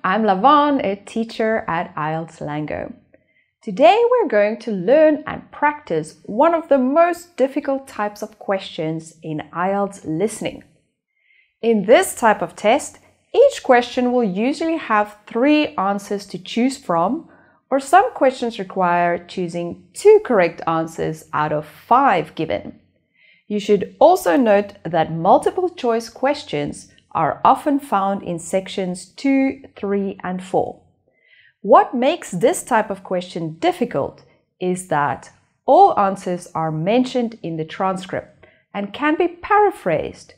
I'm Lavon, a teacher at IELTS LangGo. Today we're going to learn and practice one of the most difficult types of questions in IELTS listening. In this type of test, each question will usually have 3 answers to choose from, or some questions require choosing 2 correct answers out of 5 given. You should also note that multiple choice questions are often found in sections 2, 3, and 4. What makes this type of question difficult is that all answers are mentioned in the transcript and can be paraphrased.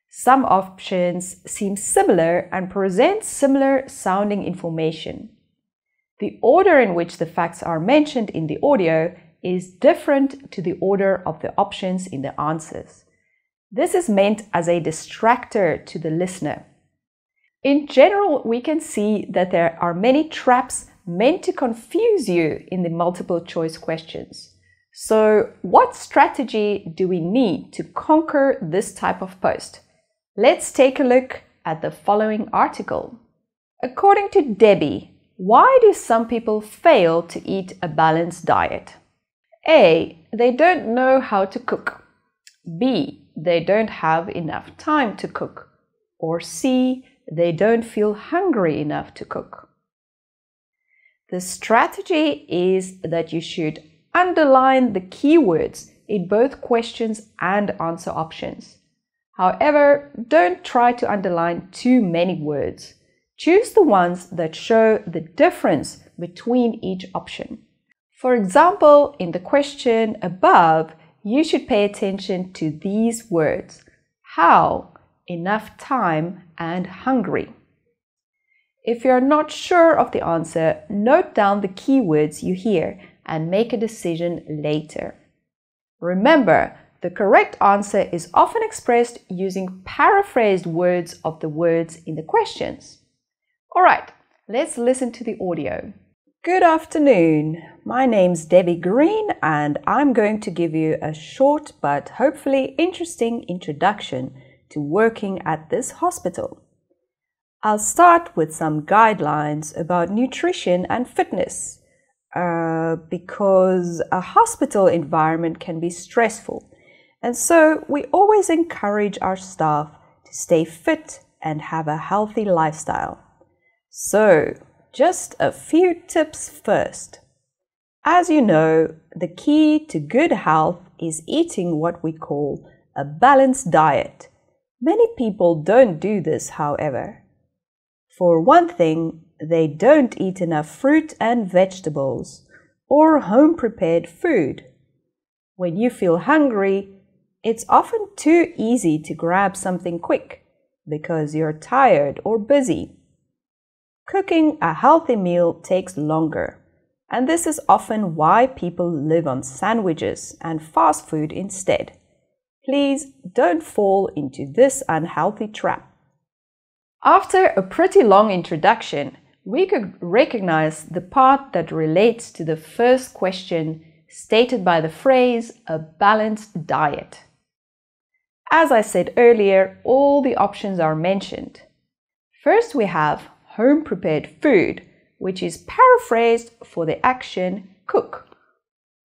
Some options seem similar and present similar sounding information. The order in which the facts are mentioned in the audio is different to the order of the options in the answers. This is meant as a distractor to the listener. In general, we can see that there are many traps meant to confuse you in the multiple choice questions. So, what strategy do we need to conquer this type of post? Let's take a look at the following article. According to Debbie, why do some people fail to eat a balanced diet? A. They don't know how to cook. B. They don't have enough time to cook. Or C. They don't feel hungry enough to cook. The strategy is that you should underline the keywords in both questions and answer options. However, don't try to underline too many words. Choose the ones that show the difference between each option. For example, in the question above, you should pay attention to these words: how, enough time, and hungry. If you're not sure of the answer, note down the keywords you hear and make a decision later. Remember, the correct answer is often expressed using paraphrased words of the words in the questions. Alright, let's listen to the audio. Good afternoon. My name's Debbie Green and I'm going to give you a short but hopefully interesting introduction to working at this hospital. I'll start with some guidelines about nutrition and fitness because a hospital environment can be stressful, and so we always encourage our staff to stay fit and have a healthy lifestyle. So, just a few tips first. As you know, the key to good health is eating what we call a balanced diet. Many people don't do this, however. For one thing, they don't eat enough fruit and vegetables or home-prepared food. When you feel hungry, it's often too easy to grab something quick because you're tired or busy. Cooking a healthy meal takes longer, and this is often why people live on sandwiches and fast food instead. Please don't fall into this unhealthy trap. After a pretty long introduction, we could recognize the part that relates to the first question stated by the phrase, a balanced diet. As I said earlier, all the options are mentioned. First we have home-prepared food, which is paraphrased for the action cook.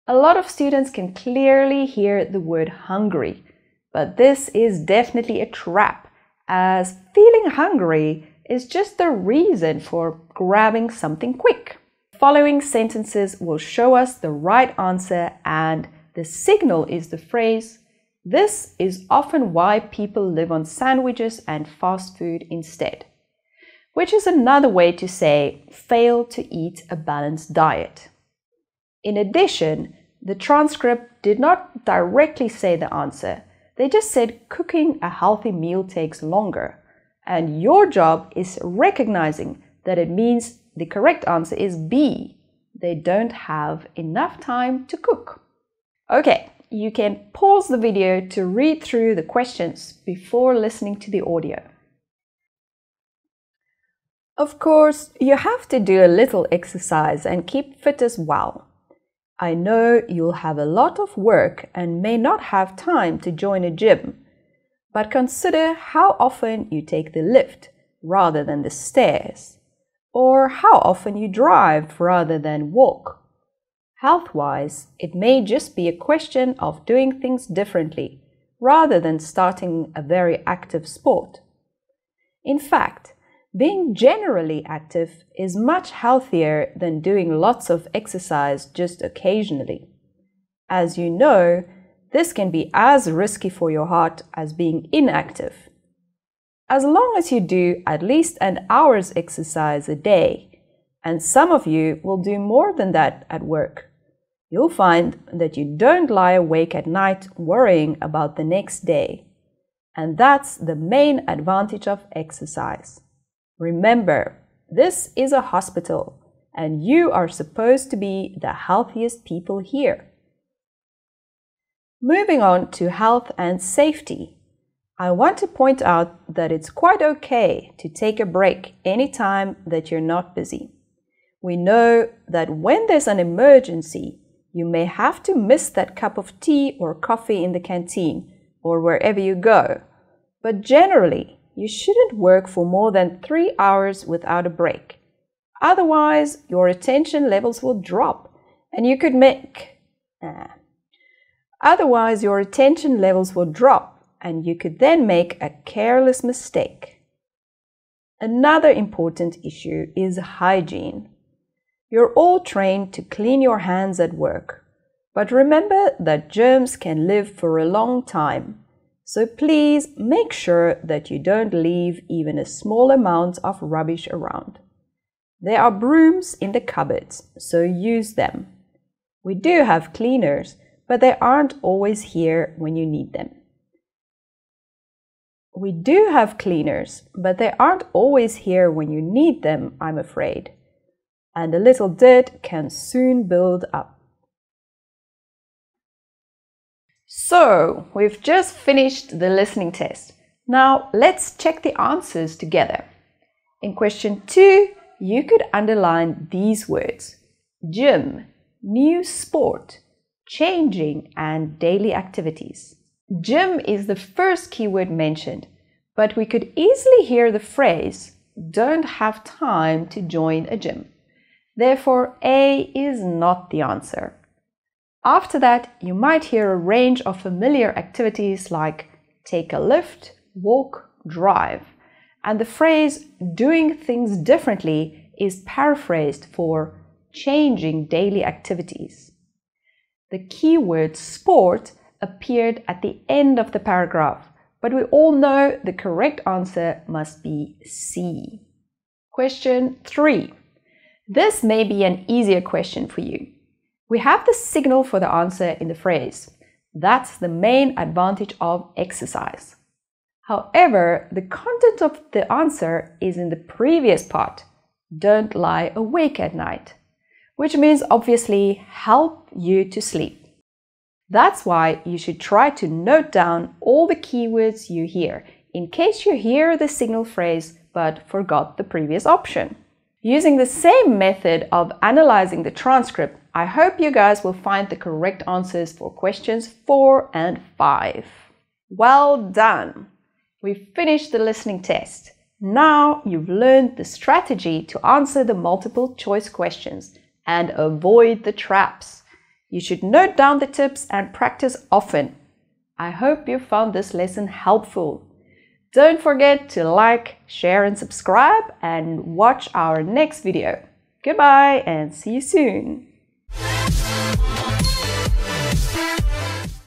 A lot of students can clearly hear the word hungry, but this is definitely a trap, as feeling hungry is just the reason for grabbing something quick. The following sentences will show us the right answer, and the signal is the phrase, "This is often why people live on sandwiches and fast food instead," which is another way to say fail to eat a balanced diet. In addition, the transcript did not directly say the answer. They just said cooking a healthy meal takes longer, and your job is recognizing that it means the correct answer is B. They don't have enough time to cook. Okay, you can pause the video to read through the questions before listening to the audio. Of course, you have to do a little exercise and keep fit as well. I know you'll have a lot of work and may not have time to join a gym, but consider how often you take the lift rather than the stairs. or how often you drive rather than walk. Health-wise, it may just be a question of doing things differently rather than starting a very active sport. In fact, being generally active is much healthier than doing lots of exercise just occasionally. As you know, this can be as risky for your heart as being inactive. As long as you do at least an hour's exercise a day, and some of you will do more than that at work, you'll find that you don't lie awake at night worrying about the next day. And that's the main advantage of exercise. Remember, this is a hospital, and you are supposed to be the healthiest people here. Moving on to health and safety, I want to point out that it's quite okay to take a break anytime that you're not busy. We know that when there's an emergency, you may have to miss that cup of tea or coffee in the canteen or wherever you go. But generally, you shouldn't work for more than 3 hours without a break. Otherwise, your attention levels will drop and you could then make a careless mistake. Another important issue is hygiene. You're all trained to clean your hands at work, but remember that germs can live for a long time. So please make sure that you don't leave even a small amount of rubbish around. There are brooms in the cupboards, so use them. We do have cleaners, but they aren't always here when you need them. I'm afraid. And a little dirt can soon build up. So, we've just finished the listening test. Now, let's check the answers together. In question 2, you could underline these words: gym, new sport, changing, and daily activities. Gym is the first keyword mentioned, but we could easily hear the phrase, don't have time to join a gym. Therefore, A is not the answer. After that, you might hear a range of familiar activities like take a lift, walk, drive. And the phrase doing things differently is paraphrased for changing daily activities. The keyword sport appeared at the end of the paragraph, but we all know the correct answer must be C. Question 3. This may be an easier question for you. We have the signal for the answer in the phrase. That's the main advantage of exercise. However, the content of the answer is in the previous part. Don't lie awake at night, which means obviously help you to sleep. That's why you should try to note down all the keywords you hear in case you hear the signal phrase but forgot the previous option. Using the same method of analyzing the transcript, I hope you guys will find the correct answers for questions 4 and 5. Well done! We've finished the listening test. Now you've learned the strategy to answer the multiple choice questions and avoid the traps. You should note down the tips and practice often. I hope you found this lesson helpful. Don't forget to like, share and subscribe and watch our next video. Goodbye and see you soon!